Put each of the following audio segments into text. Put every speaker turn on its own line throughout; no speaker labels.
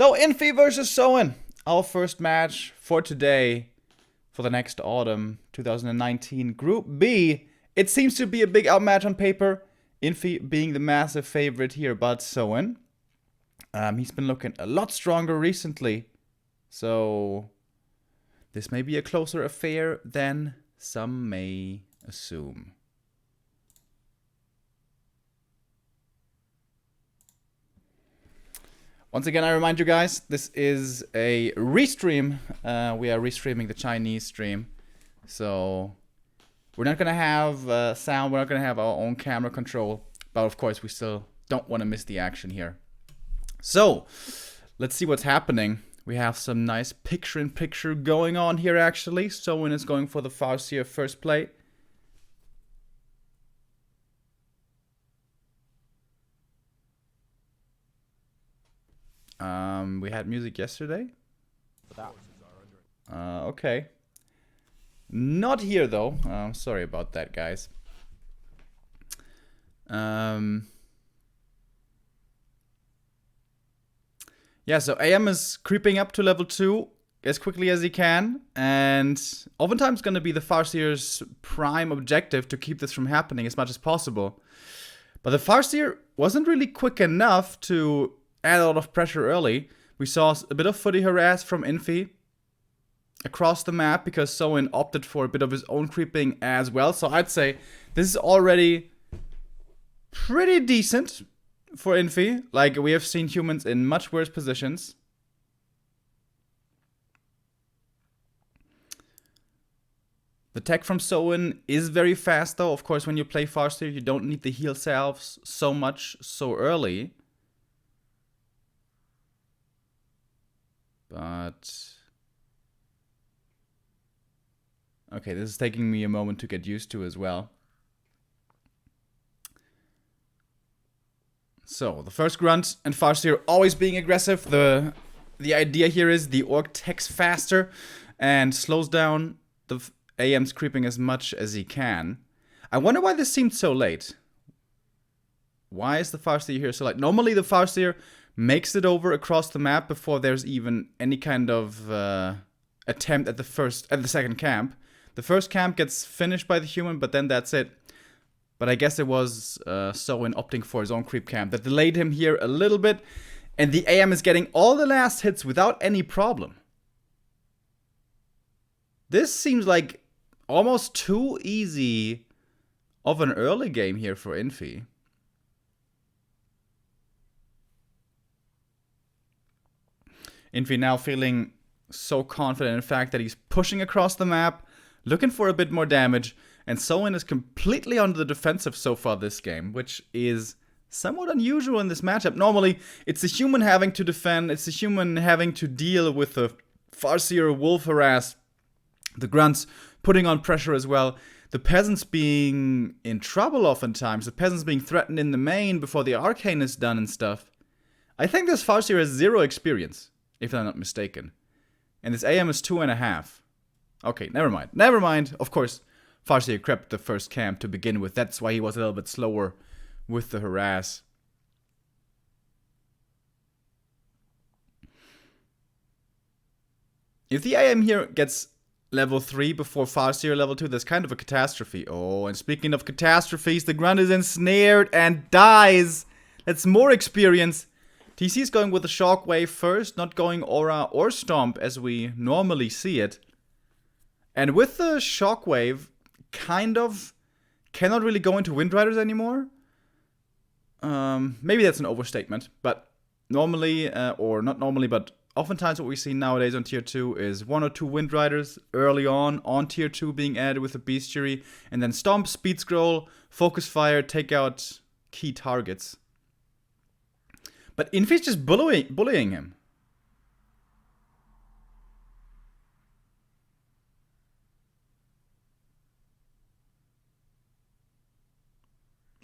So, Infi versus Soen. Our first match for today, for the next autumn 2019 Group B. It seems to be a big outmatch on paper. Infi being the massive favorite here, but Soen, he's been looking a lot stronger recently. So, this may be a closer affair than some may assume. Once again, I remind you guys, this is a restream. We are restreaming the Chinese stream. So, we're not going to have sound, we're not going to have our own camera control. But of course, we still don't want to miss the action here. So, let's see what's happening. We have some nice picture-in-picture going on here, actually. Soen is going for the Farseer first play. We had music yesterday. Okay. Not here though. Sorry about that, guys. Yeah, so AM is creeping up to level 2 as quickly as he can, and oftentimes going to be the Farseer's prime objective to keep this from happening as much as possible. But the Farseer wasn't really quick enough to add a lot of pressure early. We saw a bit of footy harass from Infi across the map because Soen opted for a bit of his own creeping as well. So I'd say this is already pretty decent for Infi. Like, we have seen humans in much worse positions. The tech from Soen is very fast though. Of course, when you play Farseer, you don't need the heal salves so much so early. But okay, this is taking me a moment to get used to as well. So, the first grunt and Farseer always being aggressive. The idea here is the orc techs faster and slows down the AM's creeping as much as he can. I wonder why this seemed so late. Why is the Farseer here so late? Normally the Farseer makes it over across the map before there's even any kind of attempt at the second camp. The first camp gets finished by the human, but then that's it. But I guess it was Soen opting for his own creep camp that delayed him here a little bit, and the AM is getting all the last hits without any problem. This seems like almost too easy of an early game here for Infi. Infi now feeling so confident in fact that he's pushing across the map, looking for a bit more damage, and Soen is completely on the defensive so far this game, which is somewhat unusual in this matchup. Normally, it's the human having to defend, it's the human having to deal with the Farseer wolf harass, the grunts putting on pressure as well, the peasants being in trouble oftentimes, the peasants being threatened in the main before the arcane is done and stuff. I think this Farseer has 0 experience, if I'm not mistaken. And this AM is 2.5. Okay, never mind. Never mind. Of course, Farseer crept the first camp to begin with. That's why he was a little bit slower with the harass. If the AM here gets level 3 before Farseer level 2, that's kind of a catastrophe. Oh, and speaking of catastrophes, the grunt is ensnared and dies. That's more experience. TC is going with the Shockwave first, not going Aura or Stomp as we normally see it. And with the Shockwave, kind of cannot really go into Wind Riders anymore. Maybe that's an overstatement, but normally, or not normally, but oftentimes what we see nowadays on tier 2 is 1 or 2 Wind Riders early on tier 2 being added with the Bestiary, and then Stomp, Speed Scroll, Focus Fire, take out key targets. But Infi's just bullying him.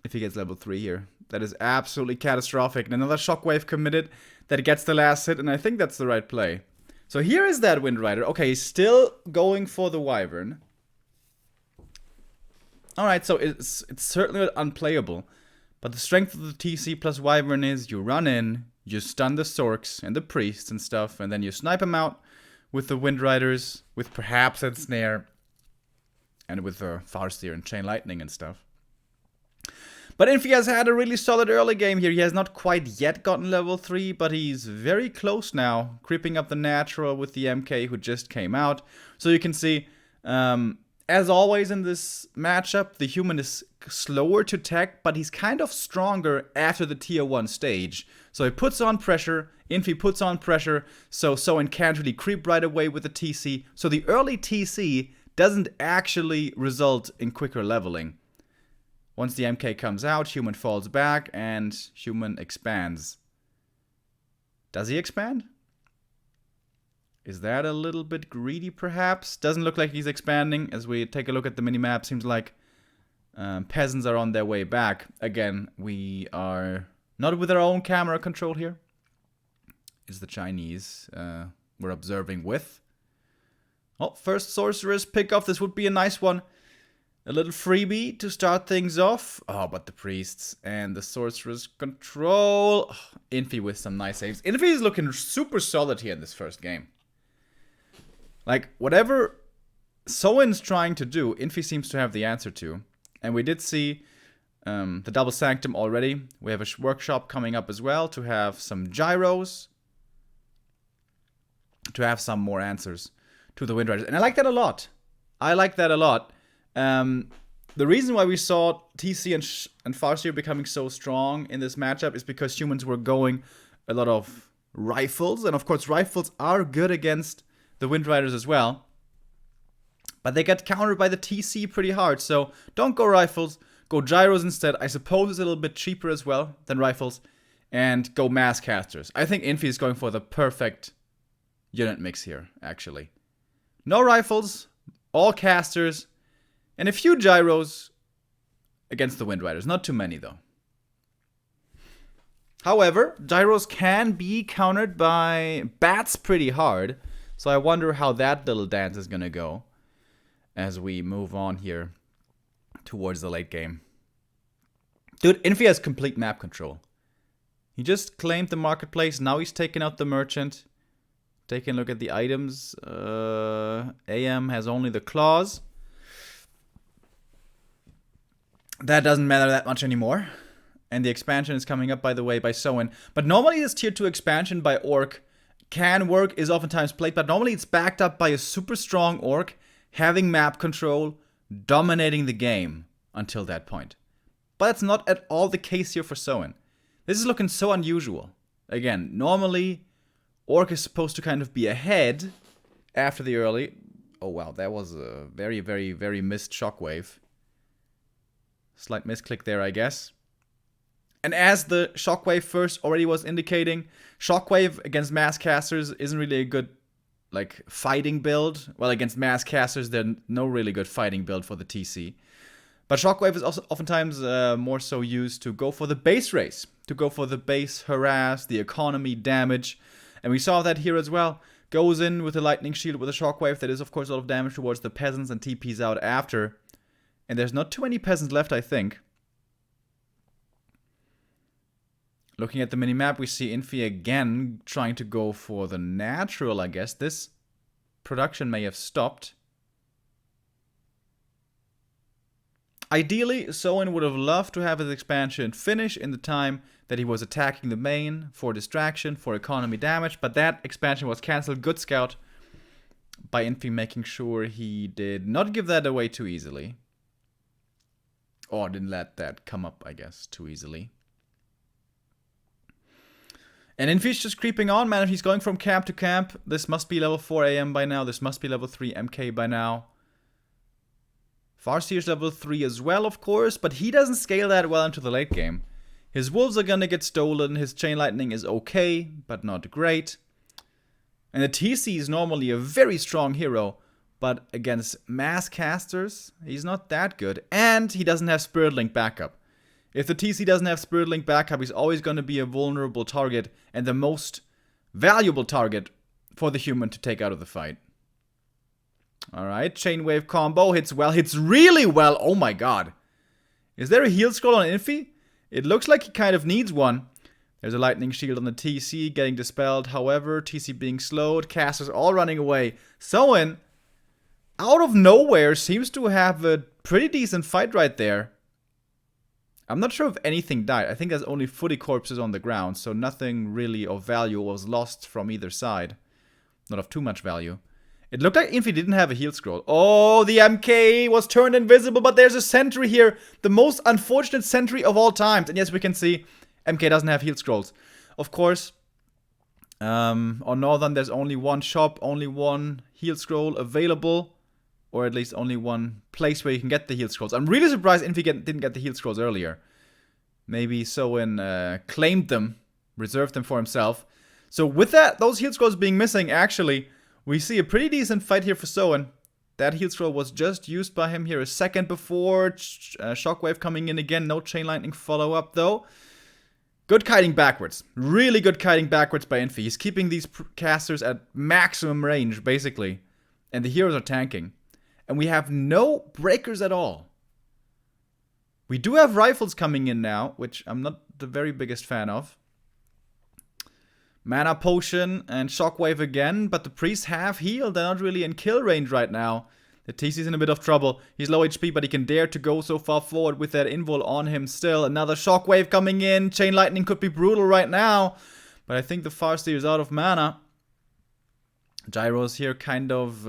If he gets level 3 here. That is absolutely catastrophic. And another Shockwave committed that gets the last hit, and I think that's the right play. So here is that Wind Rider. Okay, he's still going for the Wyvern. Alright, so it's certainly unplayable. But the strength of the TC plus Wyvern is you run in, you stun the Sorks and the priests and stuff, and then you snipe them out with the Wind Riders, with perhaps a snare, and with the Farseer and Chain Lightning and stuff. But Infi has had a really solid early game here. He has not quite yet gotten level 3, but he's very close now, creeping up the natural with the MK who just came out. So you can see, as always in this matchup, the human is slower to tech, but he's kind of stronger after the tier 1 stage. So he puts on pressure, Infi puts on pressure, so Soin can't really creep right away with the TC. So the early TC doesn't actually result in quicker leveling. Once the MK comes out, human falls back, and human expands. Does he expand? Is that a little bit greedy, perhaps? Doesn't look like he's expanding. As we take a look at the minimap, seems like peasants are on their way back. Again, we are not with our own camera control here. It's the Chinese we're observing with. Oh, first sorceress pick-off. This would be a nice one. A little freebie to start things off. Oh, but the priests and the sorceress control. Oh, Infi with some nice saves. Infi is looking super solid here in this first game. Like, whatever Soin's trying to do, Infi seems to have the answer to. And we did see the double sanctum already. We have a workshop coming up as well to have some gyros. To have some more answers to the Wind Riders. And I like that a lot. I like that a lot. The reason why we saw TC and Farseer becoming so strong in this matchup is because humans were going a lot of rifles. And of course, rifles are good against the Wind Riders as well. But they get countered by the TC pretty hard. So don't go rifles, go gyros instead. I suppose it's a little bit cheaper as well than rifles. And go mass casters. I think Infi is going for the perfect unit mix here, actually. No rifles, all casters. And a few gyros against the Wind Riders. Not too many, though. However, gyros can be countered by bats pretty hard. So I wonder how that little dance is going to go as we move on here towards the late game. Dude, Infi has complete map control. He just claimed the marketplace. Now he's taking out the merchant. Taking a look at the items. AM has only the claws. That doesn't matter that much anymore. And the expansion is coming up, by the way, by Soin. But normally this tier 2 expansion by Orc can work, is oftentimes played. But normally it's backed up by a super strong Orc having map control, dominating the game until that point. But that's not at all the case here for Soin. This is looking so unusual. Again, normally Orc is supposed to kind of be ahead after the early... Oh wow, that was a very, very, very missed shockwave. Slight misclick there, I guess. And as the Shockwave first already was indicating, Shockwave against Mass Casters isn't really a good, like, fighting build. Well, against Mass Casters, there's no really good fighting build for the TC. But Shockwave is also oftentimes more so used to go for the base race. To go for the base harass, the economy damage. And we saw that here as well. Goes in with a lightning shield with a Shockwave. That is, of course, a lot of damage towards the peasants and TPs out after. And there's not too many peasants left, I think. Looking at the minimap, we see Infi again trying to go for the natural, I guess. This production may have stopped. Ideally, Soin would have loved to have his expansion finish in the time that he was attacking the main for distraction, for economy damage. But that expansion was cancelled. Good scout by Infi, making sure he did not give that away too easily. Or didn't let that come up, I guess, too easily. And Infi's just creeping on, man. He's going from camp to camp. This must be level 4 AM by now. This must be level 3 MK by now. Farseer's level 3 as well, of course. But he doesn't scale that well into the late game. His wolves are gonna get stolen. His chain lightning is okay, but not great. And the TC is normally a very strong hero. But against mass casters, he's not that good. And he doesn't have Spirit Link backup. If the TC doesn't have Spirit Link backup, he's always going to be a vulnerable target and the most valuable target for the human to take out of the fight. Alright, Chain Wave combo hits well, hits really well. Oh my god. Is there a heal scroll on Infi? It looks like he kind of needs one. There's a lightning shield on the TC getting dispelled. However, TC being slowed. Casters all running away. Soin, out of nowhere, seems to have a pretty decent fight right there. I'm not sure if anything died. I think there's only footy corpses on the ground, so nothing really of value was lost from either side. Not of too much value. It looked like Infi didn't have a heal scroll. Oh, the MK was turned invisible, but there's a sentry here. The most unfortunate sentry of all times. And yes, we can see MK doesn't have heal scrolls. Of course, on Northern, there's only one shop, only one heal scroll available. Or at least only one place where you can get the heal scrolls. I'm really surprised Infi didn't get the heal scrolls earlier. Maybe Soin claimed them, reserved them for himself. So with that, those heal scrolls being missing, actually, we see a pretty decent fight here for Soin. That heal scroll was just used by him here a second before. Shockwave coming in again. No chain lightning follow-up, though. Good kiting backwards. Really good kiting backwards by Infi. He's keeping these casters at maximum range, basically. And the heroes are tanking. And we have no breakers at all. We do have rifles coming in now, which I'm not the very biggest fan of. Mana potion and shockwave again, but the priests have healed. They're not really in kill range right now. The TC's in a bit of trouble. He's low HP, but he can dare to go so far forward with that invul on him still. Another shockwave coming in. Chain lightning could be brutal right now. But I think the Farseer is out of mana. Gyro's here kind of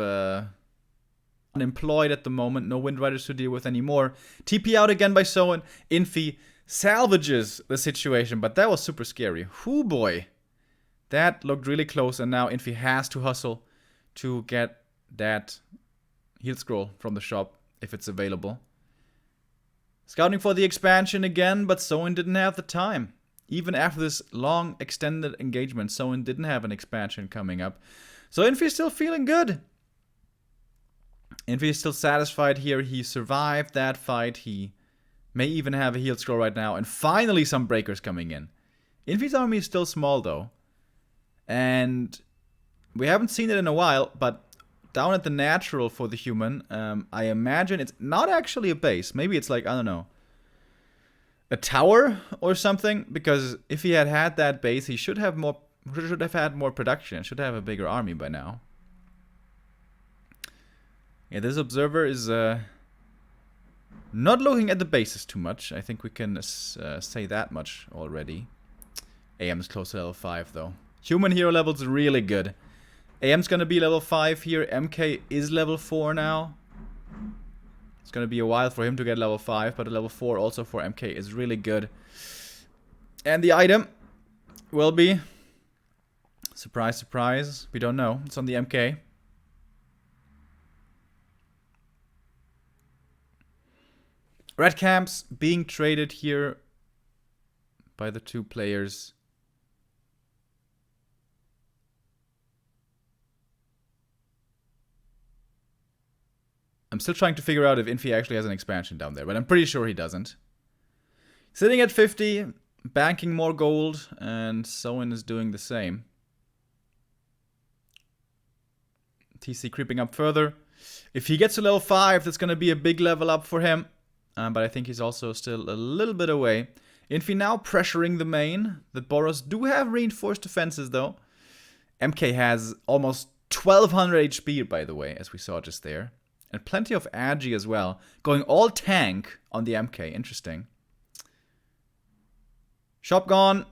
unemployed at the moment. No Wind Riders to deal with anymore. TP out again by Soin. Infi salvages the situation, but that was super scary. Hoo boy. That looked really close, and now Infi has to hustle to get that heal scroll from the shop if it's available. Scouting for the expansion again, but Soin didn't have the time. Even after this long extended engagement, Soin didn't have an expansion coming up. So Infi's still feeling good. Infi is still satisfied here. He survived that fight. He may even have a heal scroll right now. And finally some breakers coming in. Infi's army is still small though. And we haven't seen it in a while, but down at the natural for the human, I imagine it's not actually a base. Maybe it's like, I don't know, a tower or something. Because if he had had that base, he should have had more production. Should have a bigger army by now. Yeah, this observer is not looking at the bases too much. I think we can say that much already. AM is close to level 5 though. Human hero level's really good. AM's gonna be level 5 here. MK is level 4 now. It's gonna be a while for him to get level 5, but a level 4 also for MK is really good. And the item will be... Surprise, surprise. We don't know. It's on the MK. Red camps being traded here by the two players. I'm still trying to figure out if Infi actually has an expansion down there, but I'm pretty sure he doesn't. Sitting at 50, banking more gold, and Soin is doing the same. TC creeping up further. If he gets to level 5, that's going to be a big level up for him. But I think he's also still a little bit away. Infi now pressuring the main. The Boros do have reinforced defenses though. MK has almost 1200 HP by the way, as we saw just there. And plenty of Agi as well. Going all tank on the MK. Interesting. Shop gone.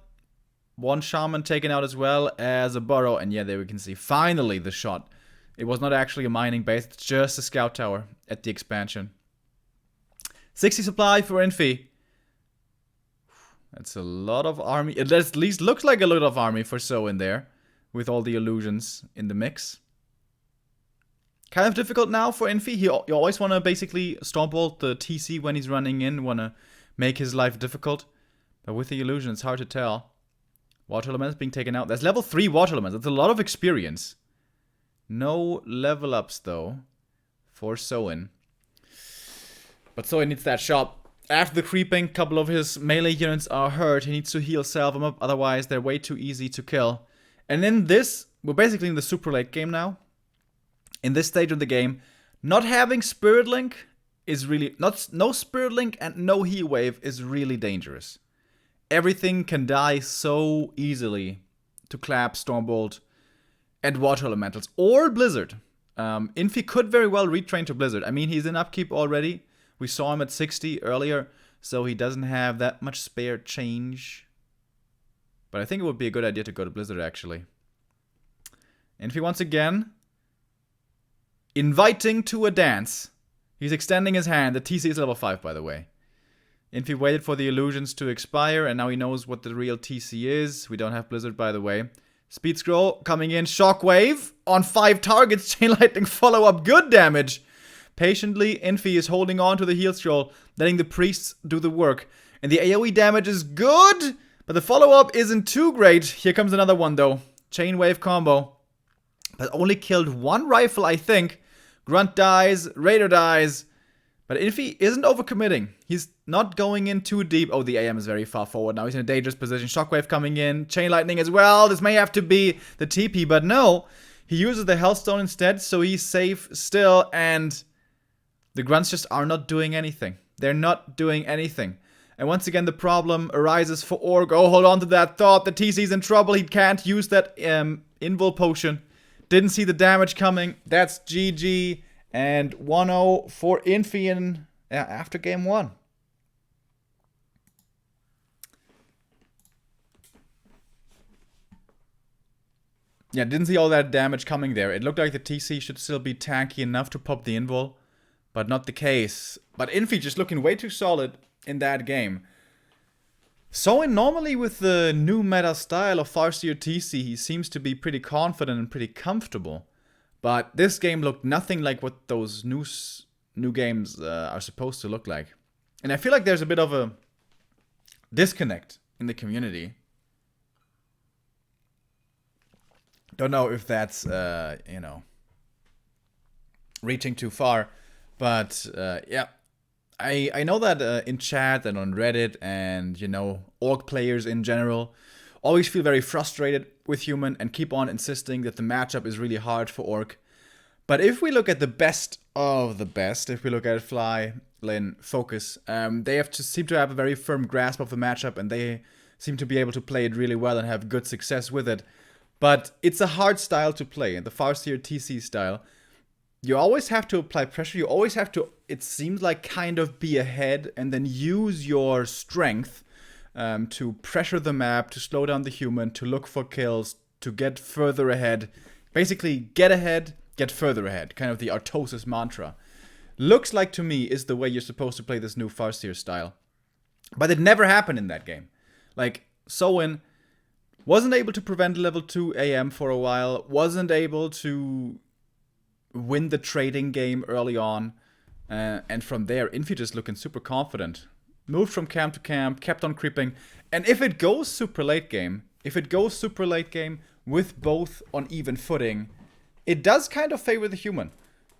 One Shaman taken out as well as a Burrow. And yeah, there we can see finally the shot. It was not actually a mining base. It's just a scout tower at the expansion. 60 supply for Infi. That's a lot of army. It at least looks like a lot of army for Soin there. With all the illusions in the mix. Kind of difficult now for Infi. You always want to basically Stompbolt the TC when he's running in. Want to make his life difficult. But with the illusion, it's hard to tell. Water Elements being taken out. There's level 3 Water Elements. That's a lot of experience. No level ups, though, for Soin. But Soin needs that shop. After the creeping, a couple of his melee units are hurt. He needs to heal, salve them up. Otherwise, they're way too easy to kill. And in this, we're basically in the super late game now. In this stage of the game, not having Spirit Link is really... no Spirit Link and no Heal Wave is really dangerous. everything can die so easily to Clap, Stormbolt, and Water Elementals. Or Blizzard. Infi could very well retrain to Blizzard. I mean, he's in upkeep already. We saw him at 60 earlier, so he doesn't have that much spare change. But I think it would be a good idea to go to Blizzard, actually. Infi once again, inviting to a dance. He's extending his hand. The TC is level 5, by the way. Infi waited for the illusions to expire, and now he knows what the real TC is. We don't have Blizzard, by the way. Speed Scroll coming in. Shockwave on 5 targets. Chain Lightning follow-up. Good damage. Patiently, Infi is holding on to the heal scroll, letting the priests do the work. And the AoE damage is good, but the follow-up isn't too great. Here comes another one, though. Chain Wave combo. But only killed 1 rifle, I think. Grunt dies, Raider dies. But Infi isn't overcommitting. He's not going in too deep. Oh, the AM is very far forward now. He's in a dangerous position. Shockwave coming in. Chain Lightning as well. This may have to be the TP, but no. He uses the Hellstone instead, so he's safe still. And the Grunts just are not doing anything. They're not doing anything. And once again, the problem arises for Orc. Oh, hold on to that thought. The TC's in trouble. He can't use that Invul potion. Didn't see the damage coming. That's GG. And 1-0 for Infi in, after game 1. Yeah, didn't see all that damage coming there. It looked like the TC should still be tanky enough to pop the invul, but not the case. But Infi just looking way too solid in that game. So normally with the new meta style of Farseer TC, he seems to be pretty confident and pretty comfortable. But this game looked nothing like what those new games are supposed to look like. And I feel like there's a bit of a disconnect in the community. Don't know if that's, you know, reaching too far. But, yeah. I know that in chat and on Reddit and, you know, orc players in general always feel very frustrated with human and keep on insisting that the matchup is really hard for orc. But if we look at the best of the best, if we look at Fly, Lin, Focus, they seem to have a very firm grasp of the matchup and they seem to be able to play it really well and have good success with it. But it's a hard style to play, and the Farseer TC style. You always have to apply pressure, you always have to, it seems like, kind of be ahead and then use your strength to pressure the map, to slow down the human, to look for kills, to get further ahead. Basically, get ahead, get further ahead. Kind of the Artosis mantra. Looks like to me is the way you're supposed to play this new Farseer style. But it never happened in that game. Like, Soin wasn't able to prevent level 2 AM for a while, wasn't able to win the trading game early on, and from there, Infi just looking super confident. Moved from camp to camp, kept on creeping, and if it goes super late game, with both on even footing, it does kind of favor the human.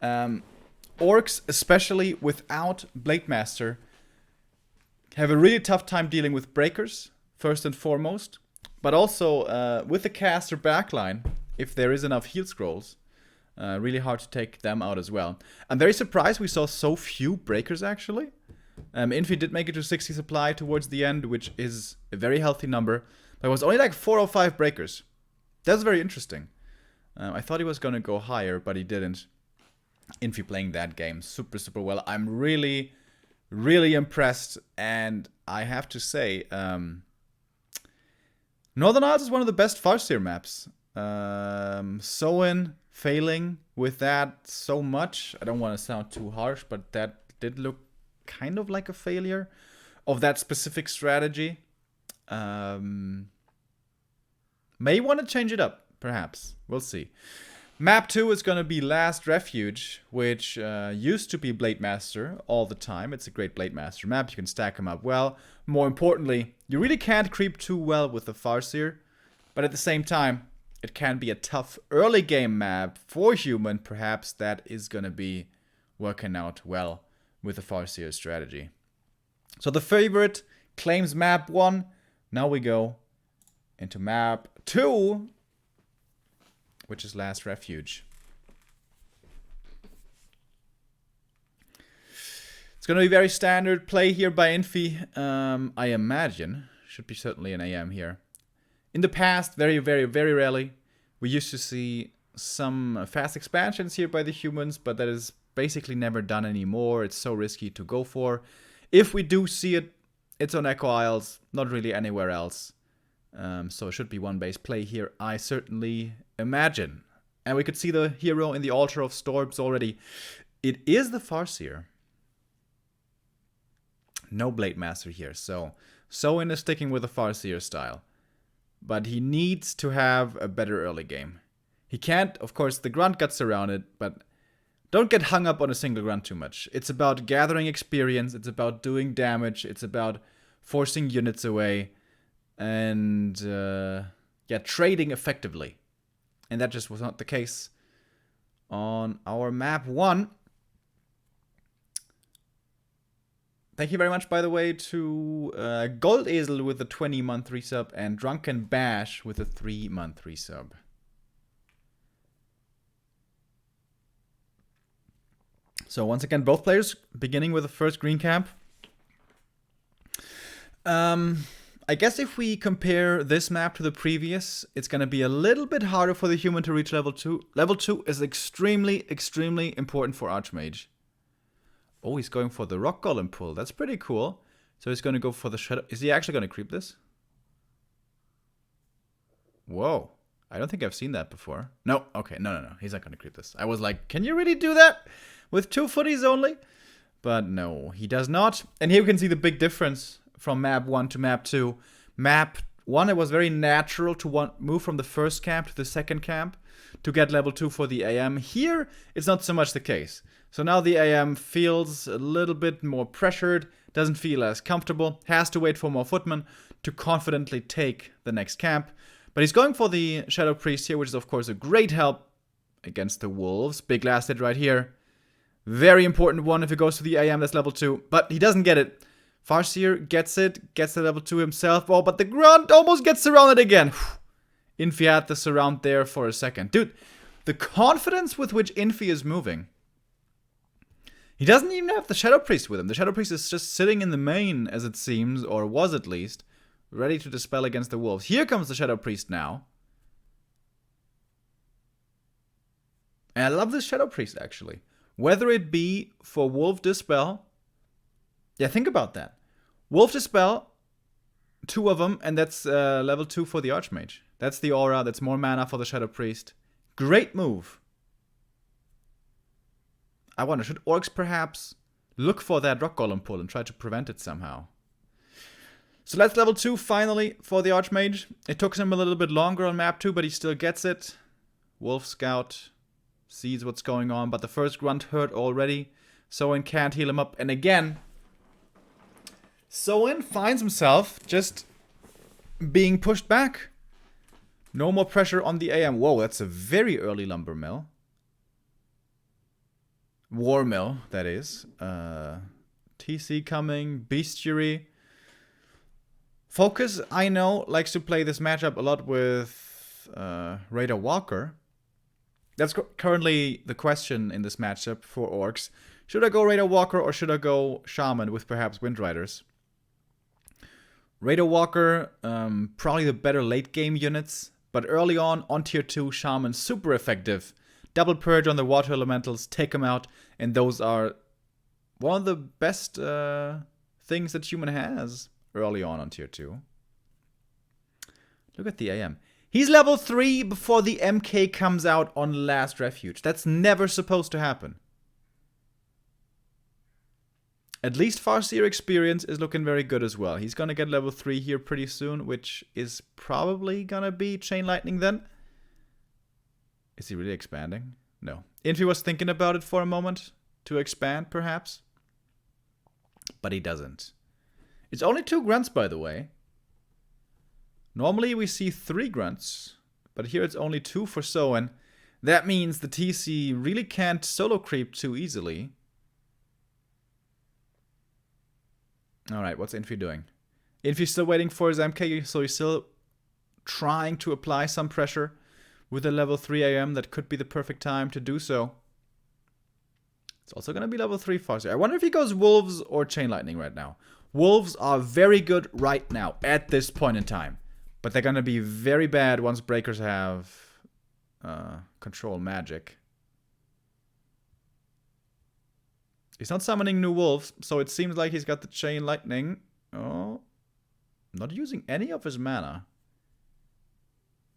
Orcs, especially without Blade Master, have a really tough time dealing with breakers, first and foremost, but also with the caster backline, if there is enough heal scrolls, really hard to take them out as well. I'm very surprised we saw so few breakers, actually. Infi did make it to 60 supply towards the end, which is a very healthy number, but it was only like 4 or 5 breakers. That's very interesting. I thought he was going to go higher, but he didn't. Infi playing that game super, super well. I'm really, really impressed, and I have to say, Northern Isles is one of the best Farseer maps. Soin failing with that so much. I don't want to sound too harsh, but that did look kind of like a failure of that specific strategy. May want to change it up, perhaps. We'll see. Map 2 is going to be Last Refuge, which used to be Blade Master all the time. It's a great Blade Master map. You can stack them up well. More importantly, you really can't creep too well with the Farseer, but at the same time, it can be a tough early game map for human. Perhaps that is going to be working out well with the Farseer strategy. So the favorite claims map 1. Now we go into map 2, which is Last Refuge. It's going to be very standard play here by Infi, I imagine. Should be certainly an AM here. In the past, very, very, very rarely, we used to see some fast expansions here by the humans, but that is basically never done anymore. It's so risky to go for. If we do see it, it's on Echo Isles, not really anywhere else. So it should be one base play here, I certainly imagine. And we could see the hero in the Altar of Storms already. It is the Farseer. No Blade Master here, so Soin is sticking with the Farseer style. But he needs to have a better early game. He can't, of course, the Grunt got surrounded, but don't get hung up on a single Grunt too much. It's about gathering experience, it's about doing damage, it's about forcing units away, and trading effectively. And that just was not the case on our map 1. Thank you very much, by the way, to Gold Esel with the 20-month resub and Drunken Bash with the 3-month resub. So once again, both players beginning with the first green camp. I guess if we compare this map to the previous, it's going to be a little bit harder for the human to reach level 2. Level 2 is extremely, extremely important for Archmage. Oh, he's going for the Rock Golem pull. That's pretty cool. So he's going to go for the Shadow. Is he actually going to creep this? Whoa. I don't think I've seen that before. No. Okay. No. He's not going to creep this. I was like, can you really do that? With 2 footies only? But no, he does not. And here we can see the big difference from map 1 to map 2. Map 1, it was very natural to move from the first camp to the second camp to get level 2 for the AM. Here, it's not so much the case. So now the AM feels a little bit more pressured, doesn't feel as comfortable, has to wait for more footmen to confidently take the next camp. But he's going for the Shadow Priest here, which is of course a great help against the Wolves. Big last hit right here. Very important one if it goes to the AM, that's level 2. But he doesn't get it. Farseer gets it, gets the level 2 himself. Oh, but the Grunt almost gets surrounded again. Infi had the surround there for a second. Dude, the confidence with which Infi is moving. He doesn't even have the Shadow Priest with him. The Shadow Priest is just sitting in the main, as it seems, or was at least, ready to dispel against the Wolves. Here comes the Shadow Priest now. And I love this Shadow Priest, actually. Whether it be for Wolf Dispel. Yeah, think about that. Wolf Dispel, 2 of them, and that's level 2 for the Archmage. That's the aura, that's more mana for the Shadow Priest. Great move. I wonder, should orcs perhaps look for that Rock Golem pull and try to prevent it somehow? So that's level 2 finally for the Archmage. It took him a little bit longer on map 2, but he still gets it. Wolf Scout sees what's going on, but the first Grunt hurt already. Soin can't heal him up. And again, Soin finds himself just being pushed back. No more pressure on the AM. Whoa, that's a very early lumber mill. War mill, that is. TC coming, Bestiary. Focus, I know, likes to play this matchup a lot with Raider Walker. That's currently the question in this matchup for orcs. Should I go Raider Walker or should I go Shaman with perhaps Windriders? Raider Walker, probably the better late game units, but early on tier 2, Shaman, super effective. Double Purge on the water elementals, take them out, and those are one of the best things that human has early on tier 2. Look at the AM. He's level 3 before the MK comes out on Last Refuge. That's never supposed to happen. At least Farseer experience is looking very good as well. He's gonna get level 3 here pretty soon, which is probably gonna be Chain Lightning then. Is he really expanding? No. Infi was thinking about it for a moment to expand, perhaps. But he doesn't. It's only 2 grunts, by the way. Normally we see 3 grunts, but here it's only 2 for Soin. That means the TC really can't solo creep too easily. Alright, what's Infi doing? Infi's still waiting for his MK, so he's still trying to apply some pressure. With a level 3 AM, that could be the perfect time to do so. It's also going to be level 3 Farseer. I wonder if he goes Wolves or Chain Lightning right now. Wolves are very good right now, at this point in time. But they're gonna be very bad once Breakers have control magic. He's not summoning new wolves, so it seems like he's got the Chain Lightning. Oh, not using any of his mana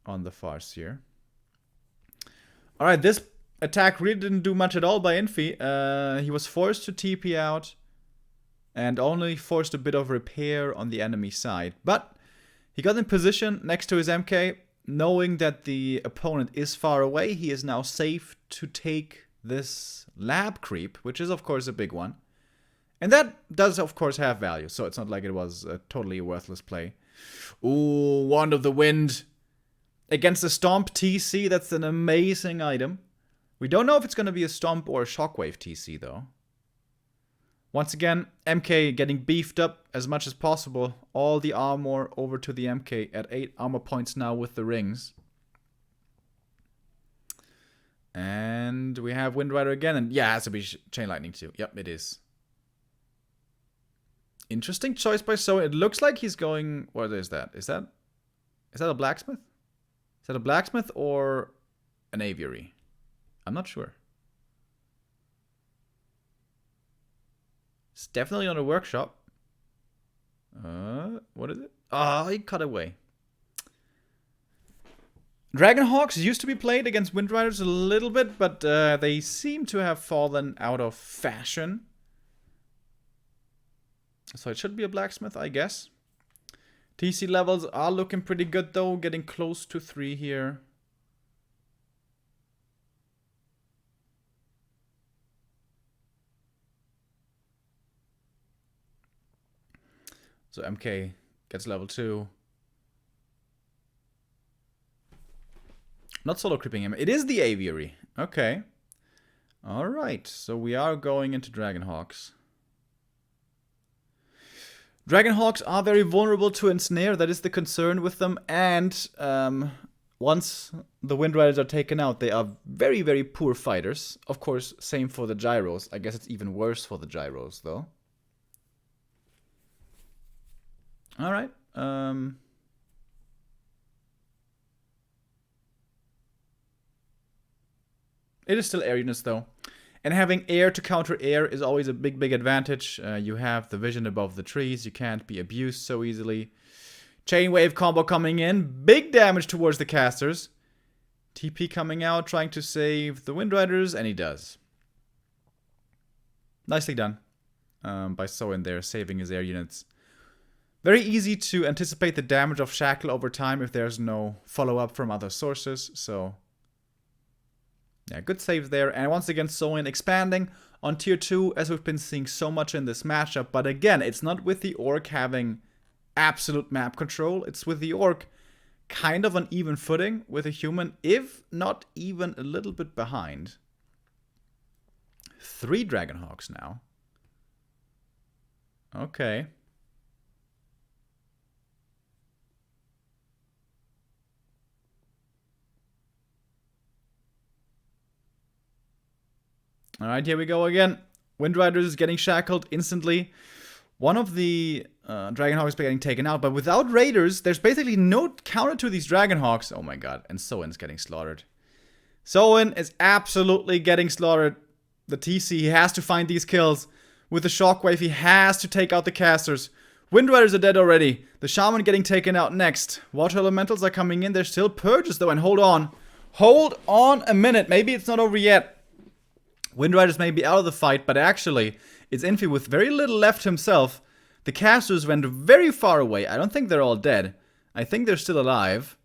on the Farseer. Alright, this attack really didn't do much at all by Infi. He was forced to TP out and only forced a bit of repair on the enemy side. But he got in position next to his MK, knowing that the opponent is far away. He is now safe to take this lab creep, which is of course a big one. And that does of course have value, so it's not like it was a totally worthless play. Ooh, Wand of the Wind. Against the Stomp TC, that's an amazing item. We don't know if it's going to be a Stomp or a Shockwave TC though. Once again, MK getting beefed up as much as possible. All the armor over to the MK at 8 armor points now with the rings. And we have Wind Rider again. And yeah, it has to be Chain Lightning too. Yep, it is. Interesting choice by So. It looks like he's going... What is that? Is that a blacksmith? Is that a blacksmith or an aviary? I'm not sure. It's definitely not a workshop. What is it? Oh, he cut away. Dragonhawks used to be played against Wind Riders a little bit, but they seem to have fallen out of fashion. So it should be a blacksmith, I guess. TC levels are looking pretty good though, getting close to 3 here. So MK gets level 2. Not solo creeping him. It is the aviary. Okay. Alright, so we are going into Dragonhawks. Dragonhawks are very vulnerable to ensnare. That is the concern with them. And once the Wind Riders are taken out, they are very, very poor fighters. Of course, same for the Gyros. I guess it's even worse for the Gyros, though. Alright. It is still air units, though. And having air to counter air is always a big, big advantage. You have the vision above the trees. You can't be abused so easily. Chain wave combo coming in. Big damage towards the casters. TP coming out, trying to save the Wind Riders, and he does. Nicely done by So in there, saving his air units. Very easy to anticipate the damage of Shackle over time if there's no follow-up from other sources, so... Yeah, good saves there. And once again, Soin expanding on tier 2, as we've been seeing so much in this matchup. But again, it's not with the Orc having absolute map control. It's with the Orc kind of on even footing with a human, if not even a little bit behind. 3 Dragonhawks now. Okay. Alright, here we go again. Wind Riders is getting shackled instantly. One of the Dragonhawks is getting taken out, but without Raiders, there's basically no counter to these Dragonhawks. Oh my god, and Soin's getting slaughtered. Soin is absolutely getting slaughtered. The TC, he has to find these kills. With the Shockwave, he has to take out the casters. Wind Riders are dead already. The Shaman getting taken out next. Water Elementals are coming in. There's still Purges though, and hold on. Hold on a minute. Maybe it's not over yet. Wind Riders may be out of the fight, but actually, it's Infi with very little left himself. The casters went very far away. I don't think they're all dead. I think they're still alive.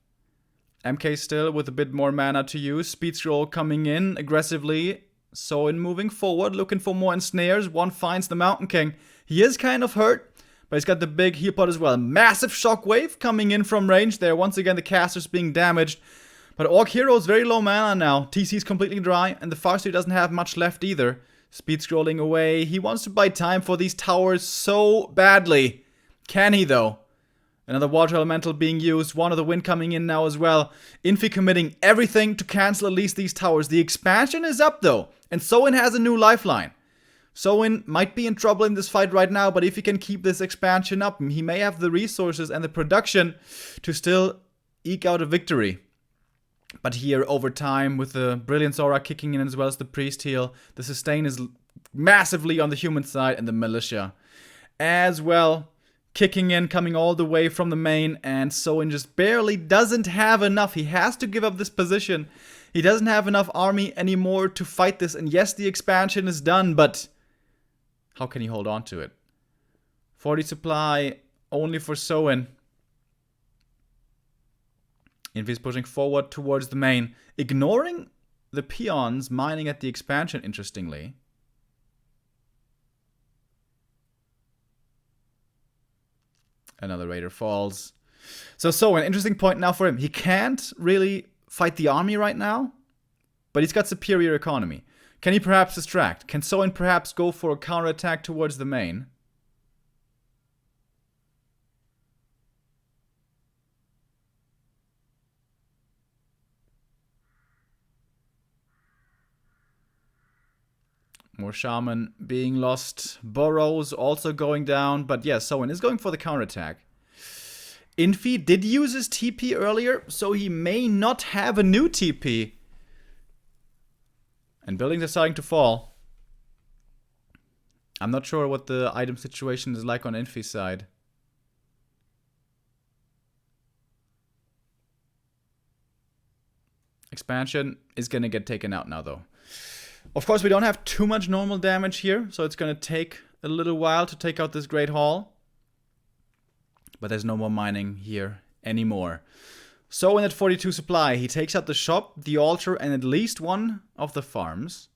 MK still with a bit more mana to use. Speed Scroll coming in aggressively. Soin moving forward, looking for more ensnares. One finds the Mountain King. He is kind of hurt, but he's got the big heal pot as well. Massive Shockwave coming in from range there. Once again, the casters being damaged. But Orc Hero is very low mana now. TC's completely dry, and the Farseer doesn't have much left either. Speed scrolling away. He wants to buy time for these towers so badly. Can he, though? Another Water Elemental being used. One of the Wind coming in now as well. Infi committing everything to cancel at least these towers. The expansion is up, though. And Soin has a new lifeline. Soin might be in trouble in this fight right now, but if he can keep this expansion up, he may have the resources and the production to still eke out a victory. But here, over time, with the Brilliance Aura kicking in as well as the Priest heal, the sustain is massively on the human side, and the Militia as well kicking in, coming all the way from the main, and Soin just barely doesn't have enough. He has to give up this position. He doesn't have enough army anymore to fight this, and yes, the expansion is done, but how can he hold on to it? 40 supply only for Soin. Infi's pushing forward towards the main, ignoring the peons mining at the expansion, interestingly. Another raider falls. So an interesting point now for him. He can't really fight the army right now, but he's got superior economy. Can he perhaps distract? Can Soin perhaps go for a counterattack towards the main? More shaman being lost. Burrows also going down. But yeah, Soin is going for the counterattack. Infi did use his TP earlier, so he may not have a new TP. And buildings are starting to fall. I'm not sure what the item situation is like on Infi's side. Expansion is going to get taken out now, though. Of course, we don't have too much normal damage here, so it's going to take a little while to take out this Great Hall. But there's no more mining here anymore. So in at 42 supply, he takes out the shop, the altar, and at least one of the farms.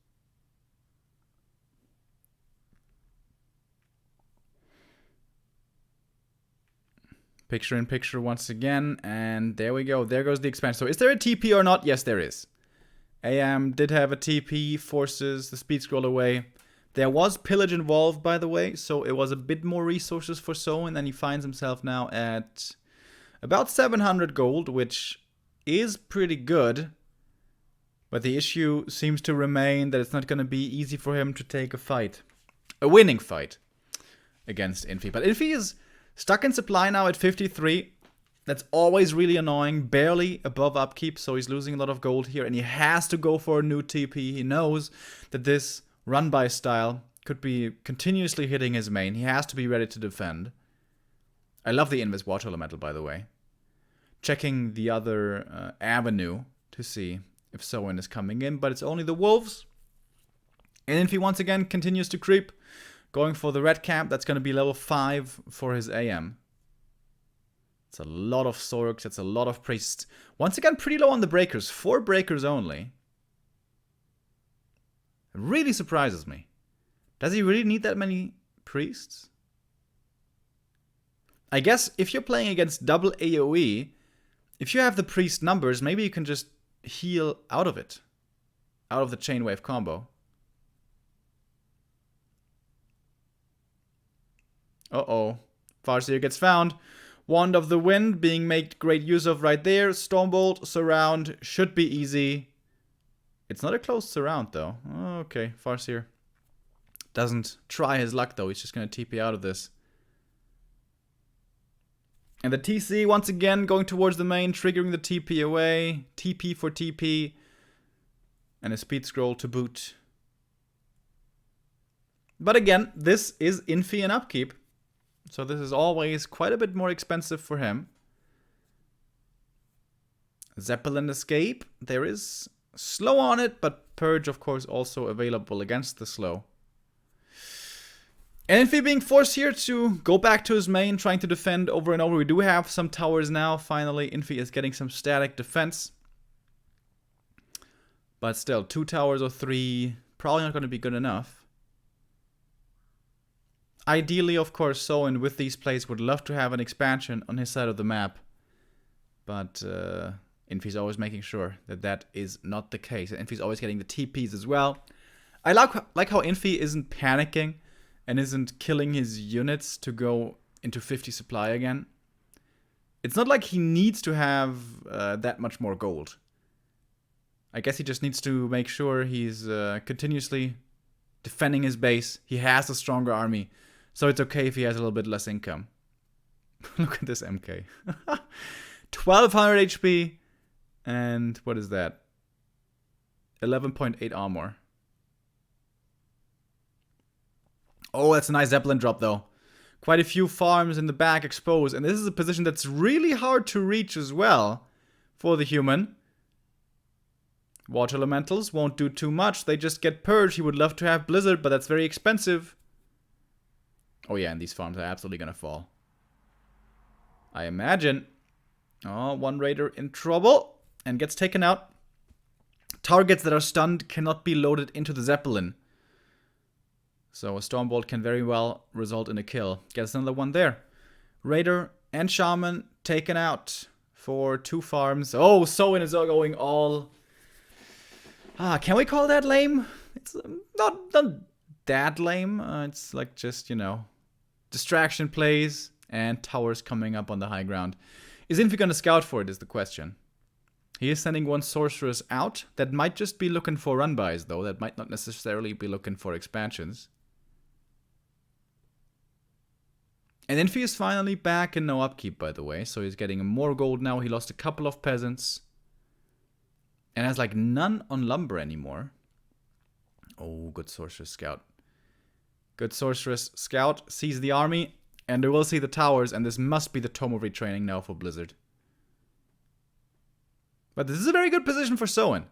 Picture in picture once again, and there we go. There goes the expansion. So is there a TP or not? Yes, there is. AM did have a TP, forces the speed scroll away. There was pillage involved, by the way, so it was a bit more resources for Soin, and he finds himself now at about 700 gold, which is pretty good. But the issue seems to remain that it's not going to be easy for him to take a fight. A winning fight against Infi. But Infi is stuck in supply now at 53. That's always really annoying. Barely above upkeep, so he's losing a lot of gold here. And he has to go for a new TP. He knows that this run-by style could be continuously hitting his main. He has to be ready to defend. I love the Invis Water Elemental, by the way. Checking the other avenue to see if Soin is coming in, but it's only the wolves. And Infi once again continues to creep. Going for the red camp, that's going to be level 5 for his AM. It's a lot of Sorks, it's a lot of priests. Once again, pretty low on the breakers. 4 breakers only. It really surprises me. Does he really need that many priests? I guess if you're playing against double AoE, if you have the priest numbers, maybe you can just heal out of it. Out of the chain wave combo. Uh-oh. Farseer gets found. Wand of the Wind being made great use of right there. Stormbolt, surround, should be easy. It's not a close surround though. Okay, Farseer doesn't try his luck though. He's just going to TP out of this. And the TC once again going towards the main, triggering the TP away. TP for TP. And a speed scroll to boot. But again, this is Infi and upkeep. So this is always quite a bit more expensive for him. Zeppelin Escape. There is slow on it, but Purge, of course, also available against the slow. And Infi being forced here to go back to his main, trying to defend over and over. We do have some towers now. Finally, Infi is getting some static defense. But still, 2 towers or 3, probably not going to be good enough. Ideally, of course, Soin with these plays would love to have an expansion on his side of the map. But Infi's always making sure that that is not the case. And Infi's always getting the TPs as well. I like how Infi isn't panicking and isn't killing his units to go into 50 supply again. It's not like he needs to have that much more gold. I guess he just needs to make sure he's continuously defending his base. He has a stronger army. So it's okay if he has a little bit less income. Look at this MK. 1200 HP. And what is that? 11.8 armor. Oh, that's a nice Zeppelin drop though. Quite a few farms in the back exposed. And this is a position that's really hard to reach as well for the human. Water elementals won't do too much. They just get purged. He would love to have Blizzard, but that's very expensive. Oh yeah, and these farms are absolutely gonna fall. I imagine. Oh, one raider in trouble and gets taken out. Targets that are stunned cannot be loaded into the Zeppelin. So a Stormbolt can very well result in a kill. Gets another one there. Raider and Shaman taken out for 2 farms. Oh, Soin is going all... can we call that lame? It's not that lame. It's like just, you know, distraction plays and towers coming up on the high ground. Is Infi gonna scout for it is the question. He is sending one sorceress out. That might just be looking for run-bys though. That might not necessarily be looking for expansions. And Infi is finally back in no upkeep, by the way. So he's getting more gold now. He lost a couple of peasants. And has like none on lumber anymore. Oh, good sorceress scout. Good sorceress scout sees the army. And they will see the towers. And this must be the Tome of Retraining now for Blizzard. But this is a very good position for Soin.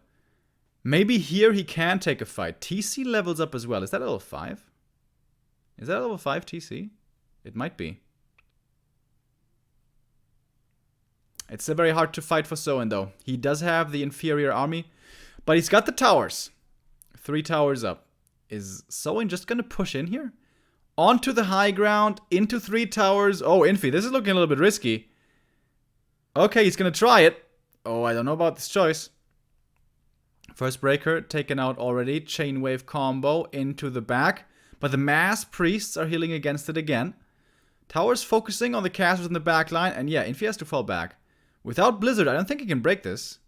Maybe here he can take a fight. TC levels up as well. Is that level 5? Is that level 5 TC? It might be. It's very hard to fight for Soin though. He does have the inferior army, but he's got the towers. 3 towers up. Is Soin just gonna push in here? Onto the high ground, into 3 towers. Oh, Infi, this is looking a little bit risky. Okay, he's gonna try it. Oh, I don't know about this choice. First breaker taken out already. Chain wave combo into the back. But the mass priests are healing against it again. Towers focusing on the casters in the back line. And yeah, Infi has to fall back. Without Blizzard, I don't think he can break this.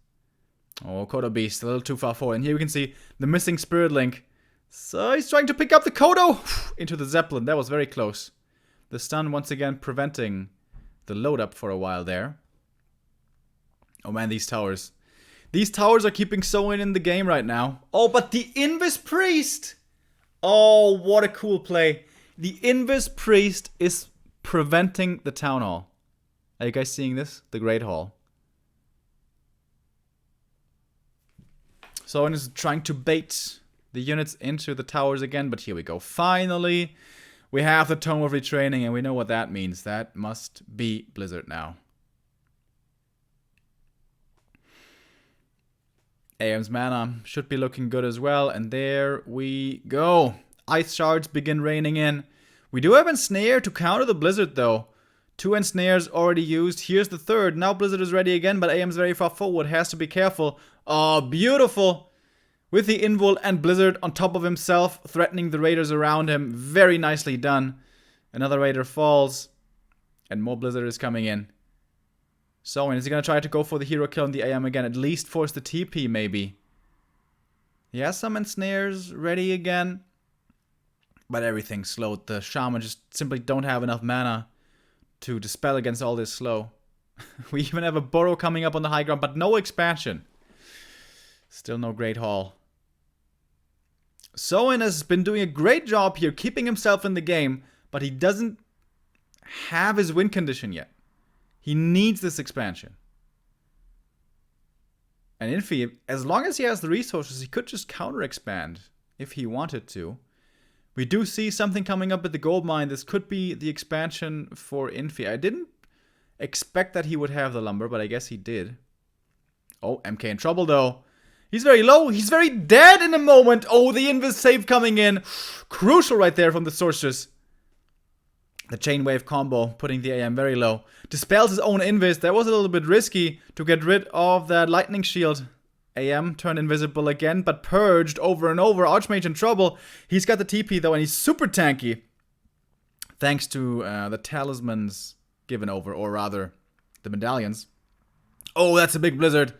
Oh, Kodo Beast, a little too far forward. And here we can see the missing Spirit Link. So he's trying to pick up the Kodo into the Zeppelin. That was very close. The stun once again preventing the load up for a while there. Oh man, these towers. These towers are keeping Soin in the game right now. Oh, but the Invis Priest! Oh, what a cool play. The Invis Priest is preventing the Town Hall. Are you guys seeing this? The Great Hall. Soin is trying to bait the units into the towers again, but here we go. Finally, we have the Tome of Retraining, and we know what that means. That must be Blizzard now. AM's mana should be looking good as well. And there we go. Ice shards begin raining in. We do have Ensnare to counter the Blizzard though. 2 Ensnares already used. Here's the 3rd. Now Blizzard is ready again, but AM's very far forward. Has to be careful. Oh, beautiful. With the Invul and Blizzard on top of himself, threatening the raiders around him. Very nicely done. Another raider falls. And more Blizzard is coming in. So, is he going to try to go for the hero kill on the AM again? At least force the TP, maybe. He has some ensnares ready again. But everything's slowed. The Shaman just simply don't have enough mana to dispel against all this slow. We even have a burrow coming up on the high ground, but no expansion. Still no Great Hall. Soin has been doing a great job here, keeping himself in the game, but he doesn't have his win condition yet. He needs this expansion. And Infi, as long as he has the resources, he could just counter-expand if he wanted to. We do see something coming up at the gold mine. This could be the expansion for Infi. I didn't expect that he would have the lumber, but I guess he did. Oh, MK in trouble though. He's very low. He's very dead in a moment. Oh, the Invis save coming in. Crucial right there from the sorceress. The chain wave combo, putting the AM very low. Dispels his own Invis. That was a little bit risky to get rid of that lightning shield. AM turned invisible again, but purged over and over. Archmage in trouble. He's got the TP though, and he's super tanky. Thanks to the talismans given over, or rather, the medallions. Oh, that's a big blizzard.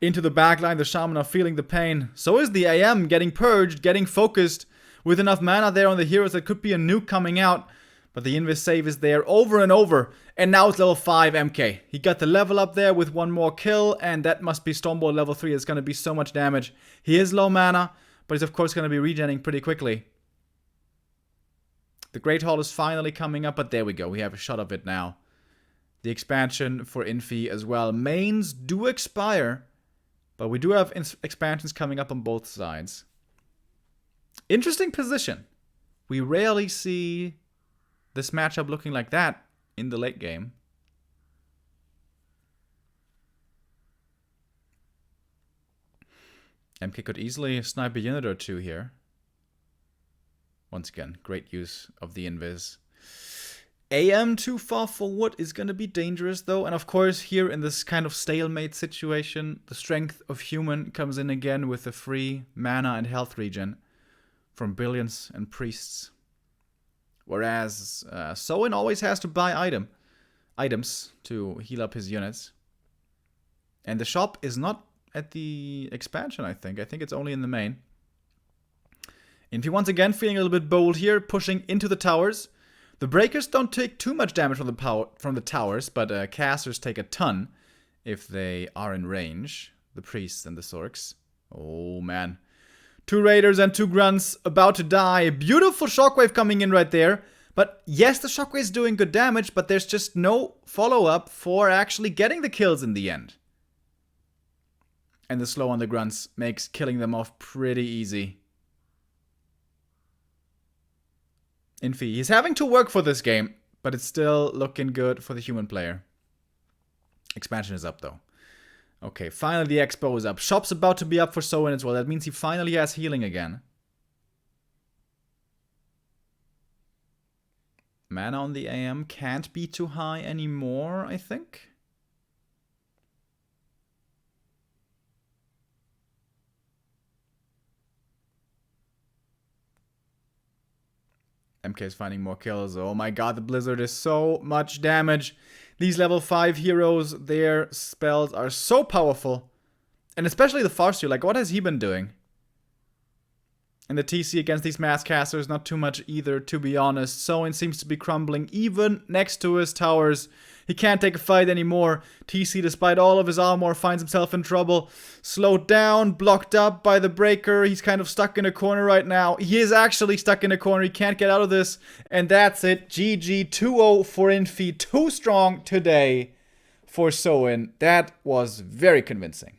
Into the backline, the Shaman are feeling the pain. So is the AM getting purged, getting focused. with enough mana there on the heroes, that could be a nuke coming out. But the invis save is there over and over. And now it's level 5 MK. He got the level up there with one more kill. And that must be Stormbolt level 3. It's going to be so much damage. He is low mana. But he's of course going to be regenning pretty quickly. The Great Hall is finally coming up. But there we go. We have a shot of it now. The expansion for Infi as well. Mains do expire. But we do have expansions coming up on both sides. Interesting position. We rarely see this matchup looking like that in the late game. MK could easily snipe a unit or two here. Once again, great use of the invis. AM too far forward is going to be dangerous though. And of course here in this kind of stalemate situation, the strength of human comes in again with the free mana and health regen from Billions and Priests. Whereas Soin always has to buy items to heal up his units. And the shop is not at the expansion, I think. I think it's only in the main. Infi once again feeling a little bit bold here, pushing into the towers. The breakers don't take too much damage from the towers, but casters take a ton if they are in range. The priests and the sorks. Oh man. 2 raiders and 2 grunts about to die. Beautiful shockwave coming in right there. But yes, the shockwave is doing good damage, but there's just no follow-up for actually getting the kills in the end. And the slow on the grunts makes killing them off pretty easy. Infi, he's having to work for this game, but it's still looking good for the human player. Expansion is up though. Okay, finally the expo is up. Shop's about to be up for Soin as well. That means he finally has healing again. Mana on the AM can't be too high anymore, I think. MK is finding more kills. Oh my god, the Blizzard is so much damage. These level 5 heroes, their spells are so powerful. And especially the Farseer, like what has he been doing? And the TC against these mass casters, not too much either, to be honest. Soin seems to be crumbling even next to his towers. He can't take a fight anymore. TC, despite all of his armor, finds himself in trouble. Slowed down, blocked up by the breaker. He's kind of stuck in a corner right now. He is actually stuck in a corner. He can't get out of this. And that's it. GG 2-0 for Infi. Too strong today for Soin. That was very convincing.